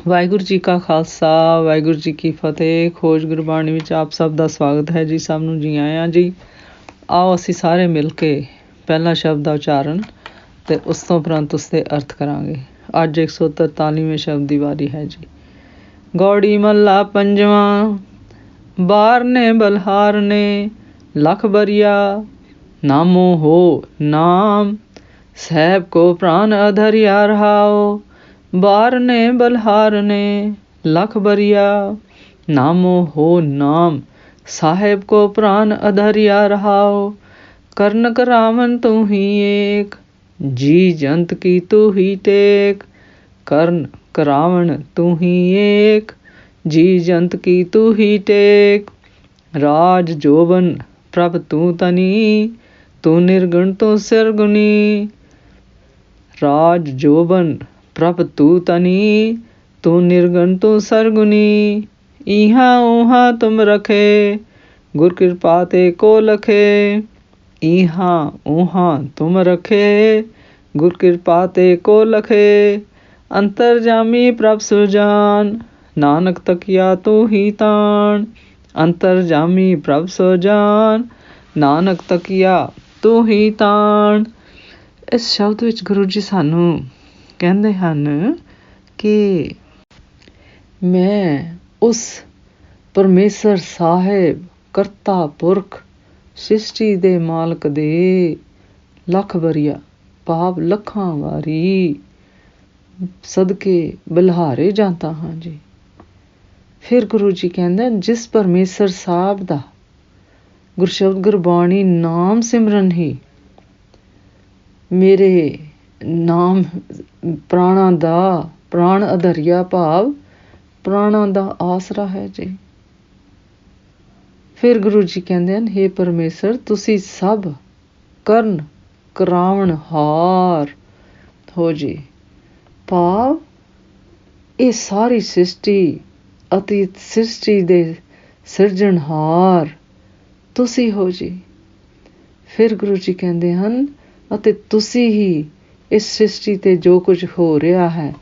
ਵਾਹਿਗੁਰੂ ਜੀ ਕਾ ਖਾਲਸਾ, ਵਾਹਿਗੁਰੂ ਜੀ ਕੀ ਫਤਿਹ। ਖੋਜ ਗੁਰਬਾਣੀ ਵਿੱਚ ਆਪ ਸਭ ਦਾ ਸਵਾਗਤ ਹੈ ਜੀ। ਸਭ ਨੂੰ ਜੀ ਆਇਆਂ ਜੀ। ਆਓ ਅਸੀਂ ਸਾਰੇ ਮਿਲ ਕੇ ਪਹਿਲਾ ਸ਼ਬਦ ਦਾ ਉਚਾਰਨ ਅਤੇ ਉਸ ਤੋਂ ਉਪਰੰਤ ਉਸਦੇ ਅਰਥ ਕਰਾਂਗੇ। ਅੱਜ 143ਵੇਂ ਸ਼ਬਦ ਦੀ ਵਾਰੀ ਹੈ ਜੀ। ਗੌੜੀ ਮਹੱਲਾ ਪੰਜਵਾਂ। ਬਾਰ ਨੇ ਬਲਹਾਰ ਨੇ ਲੱਖ ਬਰੀਆ, ਨਾਮੋ ਹੋ ਨਾਮ ਸਾਹਿਬ ਕੋ ਪ੍ਰਾਨ ਅਧਰਿਆ ਰਹਾਓ। बार ने बलहार ने लख बरिया, नामो हो नाम साहेब को प्राण अधरिया रहाओ। कर्ण करावन तू ही एक, जी जंत की तू ही टेक। कर्ण करावन तू ही एक, जी जंत की तू ही टेक। राज जोबन प्रभ तू तनी, तू निर्गुण तू सिरगुनी। राज जोबन प्रभ तू तनी, तू निर्गुण तू सरगुनी। इहाँ उहाँ तुम रखे, गुर कृपा ते को लखे। इहाँ उहाँ तुम रखे, गुर कृपा ते को लखे। अंतरजामी प्रभ सुजान, नानक तकिया तू ही तान। अंतरजामी प्रभ सुजान, नानक तकिया तू ही तान। इस शब्द ਵਿੱਚ ਗੁਰੂ ਜੀ ਸਾਨੂੰ ਕਹਿੰਦੇ ਹਨ ਕਿ ਮੈਂ ਉਸ ਪਰਮੇਸ਼ਰ ਸਾਹਿਬ ਕਰਤਾ ਪੁਰਖ ਸ੍ਰਿਸ਼ਟੀ ਦੇ ਮਾਲਕ ਦੇ ਲੱਖ ਵਰੀਆ ਭਾਵ ਲੱਖਾਂ ਵਾਰੀ ਸਦਕੇ ਬਲਿਹਾਰੇ ਜਾਂਦਾ ਹਾਂ ਜੀ। ਫਿਰ ਗੁਰੂ ਜੀ ਕਹਿੰਦੇ ਜਿਸ ਪਰਮੇਸ਼ਰ ਸਾਹਿਬ ਦਾ ਗੁਰਸ਼ਬਦ ਗੁਰਬਾਣੀ ਨਾਮ ਸਿਮਰਨ ਹੀ ਮੇਰੇ ਨਾਮ ਪ੍ਰਾਣਾਂ ਦਾ ਪ੍ਰਾਣ ਅਧਰਿਆ ਭਾਵ ਪ੍ਰਾਣਾਂ ਦਾ ਆਸਰਾ ਹੈ ਜੀ। ਫਿਰ ਗੁਰੂ ਜੀ ਕਹਿੰਦੇ ਹਨ ਹੇ ਪਰਮੇਸ਼ਰ ਤੁਸੀਂ ਸਭ ਕਰਨ ਕਰਾਵਣ ਹਾਰ ਹੋ ਜੀ। ਭਾਵ ਇਹ ਸਾਰੀ ਸ੍ਰਿਸ਼ਟੀ ਅਤੇ ਸ੍ਰਿਸ਼ਟੀ ਦੇ ਸਿਰਜਣਹਾਰ ਤੁਸੀਂ ਹੋ ਜੀ। ਫਿਰ ਗੁਰੂ ਜੀ ਕਹਿੰਦੇ ਹਨ ਅਤੇ ਤੁਸੀਂ ਹੀ ਇਸ ਸ੍ਰਿਸ਼ਟੀ 'ਤੇ ਜੋ ਕੁਝ ਹੋ ਰਿਹਾ ਹੈ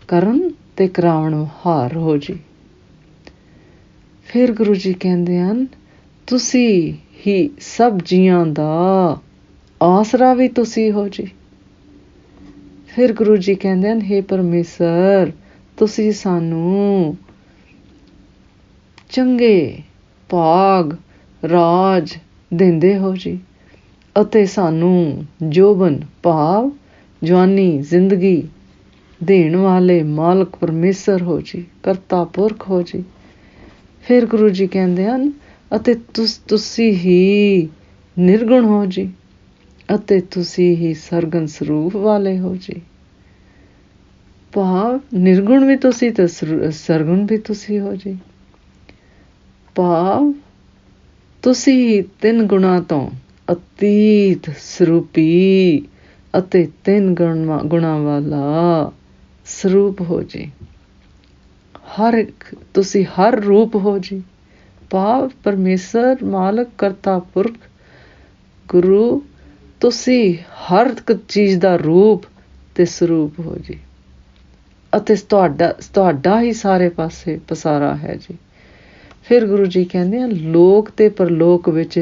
ਕਰਨ ਅਤੇ ਕਰਾਉਣ ਹਾਰ ਹੋ ਜੀ। ਫਿਰ ਗੁਰੂ ਜੀ ਕਹਿੰਦੇ ਹਨ ਤੁਸੀਂ ਹੀ ਸਭ ਜੀਆਂ ਦਾ ਆਸਰਾ ਵੀ ਤੁਸੀਂ ਹੋ ਜੀ। ਫਿਰ ਗੁਰੂ ਜੀ ਕਹਿੰਦੇ ਹਨ ਹੇ ਪਰਮੇਸ਼ਰ ਤੁਸੀਂ ਸਾਨੂੰ ਚੰਗੇ ਭਾਗ ਰਾਜ ਦਿੰਦੇ ਹੋ ਜੀ ਅਤੇ ਸਾਨੂੰ ਜੋਬਨ ਭਾਵ ਜਵਾਨੀ ਜ਼ਿੰਦਗੀ ਦੇਣ ਵਾਲੇ ਮਾਲਕ ਪਰਮੇਸ਼ਰ ਹੋ ਜੀ, ਕਰਤਾ ਪੁਰਖ ਹੋ ਜੀ। ਫਿਰ ਗੁਰੂ ਜੀ ਕਹਿੰਦੇ ਹਨ ਅਤੇ ਤੁਸੀਂ ਹੀ ਨਿਰਗੁਣ ਹੋ ਜੀ ਅਤੇ ਤੁਸੀਂ ਹੀ ਸਰਗੁਣ ਸਰੂਪ ਵਾਲੇ ਹੋ ਜੀ। ਭਾਵ ਨਿਰਗੁਣ ਵੀ ਤੁਸੀਂ ਤੇ ਸਰਗੁਣ ਵੀ ਤੁਸੀਂ ਹੋ ਜੀ। ਭਾਵ ਤੁਸੀਂ ਹੀ ਤਿੰਨ ਗੁਣਾਂ ਤੋਂ ਅਤੀਤ ਸਰੂਪੀ ਅਤੇ ਤਿੰਨ ਗੁਣਾਂ ਵਾਲਾ ਸਰੂਪ ਹੋ ਜੀ। ਹਰ ਇੱਕ ਤੁਸੀਂ ਹਰ ਰੂਪ ਹੋ ਜੀ। ਭਾਵ ਪਰਮੇਸ਼ਰ ਮਾਲਕ ਕਰਤਾ ਪੁਰਖ ਗੁਰੂ ਤੁਸੀਂ ਹਰ ਇੱਕ ਚੀਜ਼ ਦਾ ਰੂਪ ਅਤੇ ਸਰੂਪ ਹੋ ਜੀ ਅਤੇ ਤੁਹਾਡਾ ਹੀ ਸਾਰੇ ਪਾਸੇ ਪਸਾਰਾ ਹੈ ਜੀ। ਫਿਰ ਗੁਰੂ ਜੀ ਕਹਿੰਦੇ ਆ ਲੋਕ ਅਤੇ ਪਰਲੋਕ ਵਿੱਚ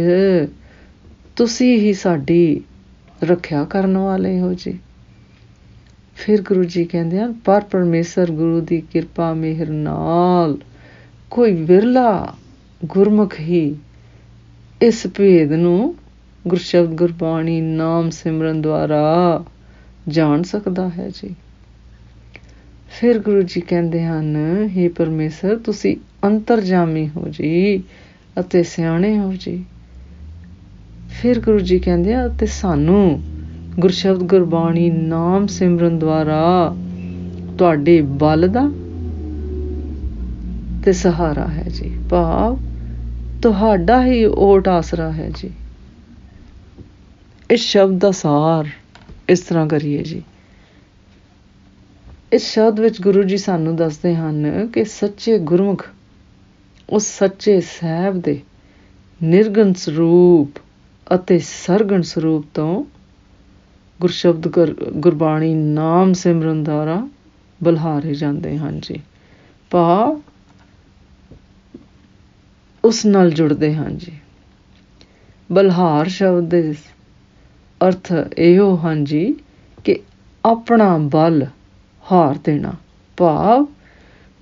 ਤੁਸੀਂ ਹੀ ਸਾਡੀ ਰੱਖਿਆ ਕਰਨ ਵਾਲੇ ਹੋ ਜੀ। ਫਿਰ ਗੁਰੂ ਜੀ ਕਹਿੰਦੇ ਹਨ ਪਰ ਪਰਮੇਸ਼ਰ ਗੁਰੂ ਦੀ ਕਿਰਪਾ ਮਿਹਰ ਨਾਲ ਕੋਈ ਵਿਰਲਾ ਗੁਰਮੁਖ ਹੀ ਇਸ ਭੇਦ ਨੂੰ ਗੁਰਸ਼ਬਦ ਗੁਰਬਾਣੀ ਨਾਮ ਸਿਮਰਨ ਦੁਆਰਾ ਜਾਣ ਸਕਦਾ ਹੈ ਜੀ। ਫਿਰ ਗੁਰੂ ਜੀ ਕਹਿੰਦੇ ਹਨ ਹੇ ਪਰਮੇਸ਼ਰ ਤੁਸੀਂ ਅੰਤਰਜਾਮੀ ਹੋ ਜੀ ਅਤੇ ਸਿਆਣੇ ਹੋ ਜੀ। ਫਿਰ ਗੁਰੂ ਜੀ ਕਹਿੰਦੇ ਆ ਅਤੇ ਸਾਨੂੰ ਗੁਰਸ਼ਬਦ ਗੁਰਬਾਣੀ ਨਾਮ ਸਿਮਰਨ ਦੁਆਰਾ ਤੁਹਾਡੇ ਬਲ ਦਾ ਤੇ ਸਹਾਰਾ ਹੈ ਜੀ। ਭਾਵ ਤੁਹਾਡਾ ਹੀ ਓਟ ਆਸਰਾ ਹੈ ਜੀ। ਇਸ ਸ਼ਬਦ ਦਾ ਸਾਰ ਇਸ ਤਰ੍ਹਾਂ ਕਰੀਏ ਜੀ। ਇਸ ਸ਼ਬਦ ਵਿੱਚ ਗੁਰੂ ਜੀ ਸਾਨੂੰ ਦੱਸਦੇ ਹਨ ਕਿ ਸੱਚੇ ਗੁਰਮੁਖ ਉਸ ਸੱਚੇ ਸਾਹਿਬ ਦੇ ਨਿਰਗੁਣ ਸਰੂਪ ਅਤੇ ਸਰਗੁਣ ਸਰੂਪ ਤੋਂ ਗੁਰਸ਼ਬਦ ਗੁਰਬਾਣੀ ਨਾਮ ਸਿਮਰਨ ਦੁਆਰਾ ਬਲਿਹਾਰੇ ਜਾਂਦੇ ਹਨ ਜੀ। ਭਾਵ ਉਸ ਨਾਲ ਜੁੜਦੇ ਹਾਂ ਜੀ। ਬਲਹਾਰ ਸ਼ਬਦ ਦੇ ਅਰਥ ਇਹੋ ਹਨ ਜੀ ਕਿ ਆਪਣਾ ਬਲ ਹਾਰ ਦੇਣਾ, ਭਾਵ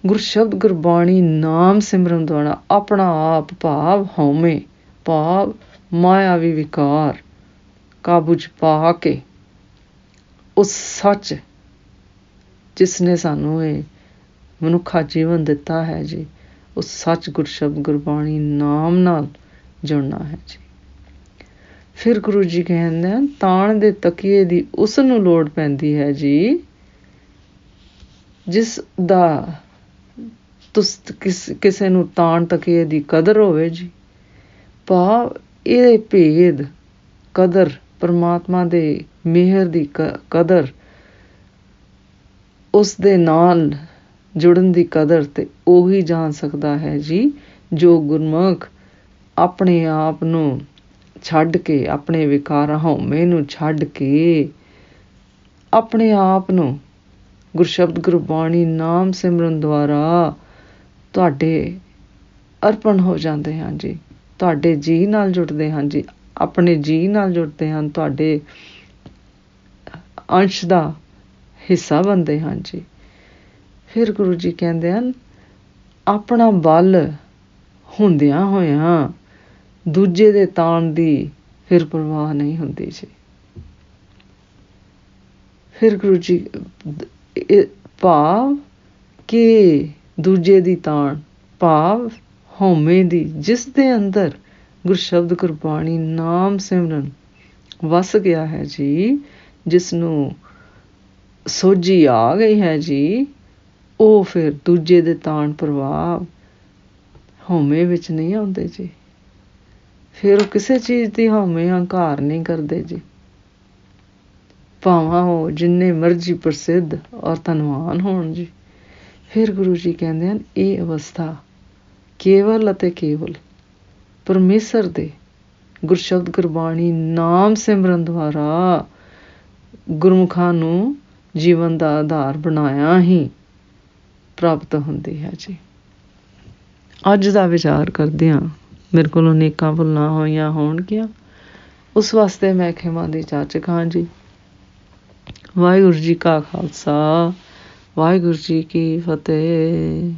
ਗੁਰਸ਼ਬਦ ਗੁਰਬਾਣੀ ਨਾਮ ਸਿਮਰਨ ਦੁਆਰਾ ਆਪਣਾ ਆਪ ਭਾਵ ਹਉਮੈ, ਭਾਵ ਮਾਇਆਵੀ ਵਿਕਾਰ ਕਾਬੂ 'ਚ ਪਾ ਕੇ ਉਸ ਸੱਚ ਜਿਸ ਨੇ ਸਾਨੂੰ ਇਹ ਮਨੁੱਖਾ ਜੀਵਨ ਦਿੱਤਾ ਹੈ ਜੀ, ਉਸ ਸੱਚ ਗੁਰਸ਼ਬਦ ਗੁਰਬਾਣੀ ਨਾਮ ਨਾਲ ਜੁੜਨਾ ਹੈ ਜੀ। ਫਿਰ ਗੁਰੂ ਜੀ ਕਹਿੰਦੇ ਹਨ, ਤਾਣ ਦੇ ਤਕੀਏ ਦੀ ਉਸ ਨੂੰ ਲੋੜ ਪੈਂਦੀ ਹੈ ਜੀ ਜਿਸ ਦਾ ਕਿਸੇ ਨੂੰ ਤਾਣ ਤਕੀਏ ਦੀ ਕਦਰ ਹੋਵੇ ਜੀ, ਭਾਵ ਇਹ ਭੇਦ ਕਦਰ ਪਰਮਾਤਮਾ ਦੇ ਮਿਹਰ ਦੀ ਕਦਰ, ਉਸ ਦੇ ਨਾਲ ਜੁੜਨ ਦੀ ਕਦਰ ਤੇ ਉਹੀ ਜਾਣ ਸਕਦਾ ਹੈ ਜੀ ਜੋ ਗੁਰਮੁਖ ਆਪਣੇ ਆਪ ਨੂੰ ਛੱਡ ਕੇ, ਆਪਣੇ ਵਿਕਾਰਾਂ ਹਉਮੈ ਨੂੰ ਛੱਡ ਕੇ ਆਪਣੇ ਆਪ ਨੂੰ ਗੁਰਸ਼ਬਦ ਗੁਰਬਾਣੀ ਨਾਮ ਸਿਮਰਨ ਦੁਆਰਾ ਤੁਹਾਡੇ ਅਰਪਣ ਹੋ ਜਾਂਦੇ ਹਨ ਜੀ, ਤੁਹਾਡੇ ਜੀਅ ਨਾਲ ਜੁੜਦੇ ਹਨ ਜੀ, ਆਪਣੇ ਜੀਅ ਨਾਲ ਜੁੜਦੇ ਹਨ, ਤੁਹਾਡੇ ਅੰਸ਼ ਦਾ ਹਿੱਸਾ ਬਣਦੇ ਹਨ ਜੀ। ਫਿਰ ਗੁਰੂ ਜੀ ਕਹਿੰਦੇ ਹਨ, ਆਪਣਾ ਬਲ ਹੁੰਦਿਆਂ ਹੋਇਆਂ ਦੂਜੇ ਦੇ ਤਾਣ ਦੀ ਫਿਰ ਪਰਵਾਹ ਨਹੀਂ ਹੁੰਦੀ ਜੀ। ਫਿਰ ਗੁਰੂ ਜੀ ਭਾਵ ਕਿ ਦੂਜੇ ਦੀ ਤਾਣ, ਭਾਵ ਹਉਮੈ ਦੀ, ਜਿਸ ਦੇ ਅੰਦਰ ਗੁਰਸ਼ਬਦ ਗੁਰਬਾਣੀ ਨਾਮ ਸਿਮਰਨ ਵਸ ਗਿਆ ਹੈ ਜੀ, ਜਿਸ ਨੂੰ ਸੋਝੀ ਆ ਗਈ ਹੈ ਜੀ, ਉਹ ਫਿਰ ਦੂਜੇ ਦੇ ਤਾਣ ਪ੍ਰਭਾਵ ਹਉਮੈ ਵਿੱਚ ਨਹੀਂ ਆਉਂਦੇ ਜੀ। ਫਿਰ ਉਹ ਕਿਸੇ ਚੀਜ਼ ਦੀ ਹਉਮੈ ਹੰਕਾਰ ਨਹੀਂ ਕਰਦੇ ਜੀ, ਭਾਵਾਂ ਉਹ ਜਿੰਨੇ ਮਰਜ਼ੀ ਪ੍ਰਸਿੱਧ ਔਰ ਧਨਵਾਨ ਹੋਣ ਜੀ। ਫਿਰ ਗੁਰੂ ਜੀ ਕਹਿੰਦੇ ਹਨ, ਇਹ ਅਵਸਥਾ ਕੇਵਲ ਅਤੇ ਕੇਵਲ ਪਰਮੇਸ਼ਰ ਦੇ ਗੁਰਸ਼ਬਦ ਗੁਰਬਾਣੀ ਨਾਮ ਸਿਮਰਨ ਦੁਆਰਾ ਗੁਰਮੁਖਾਂ ਨੂੰ ਜੀਵਨ ਦਾ ਆਧਾਰ ਬਣਾਇਆ ਹੀ ਪ੍ਰਾਪਤ ਹੁੰਦੀ ਹੈ ਜੀ। ਅੱਜ ਦਾ ਵਿਚਾਰ ਕਰਦਿਆਂ ਮੇਰੇ ਕੋਲੋਂ ਨੇਕਾਂ ਭੁੱਲਾਂ ਹੋਈਆਂ ਹੋਣਗੀਆਂ, ਉਸ ਵਾਸਤੇ ਮੈਂ ਖਿਮਾ ਦੀ ਜਾਚਕ ਹਾਂ ਜੀ। ਵਾਹਿਗੁਰੂ ਜੀ ਕਾ ਖਾਲਸਾ, ਵਾਹਿਗੁਰੂ ਜੀ ਕੀ ਫਤਿਹ।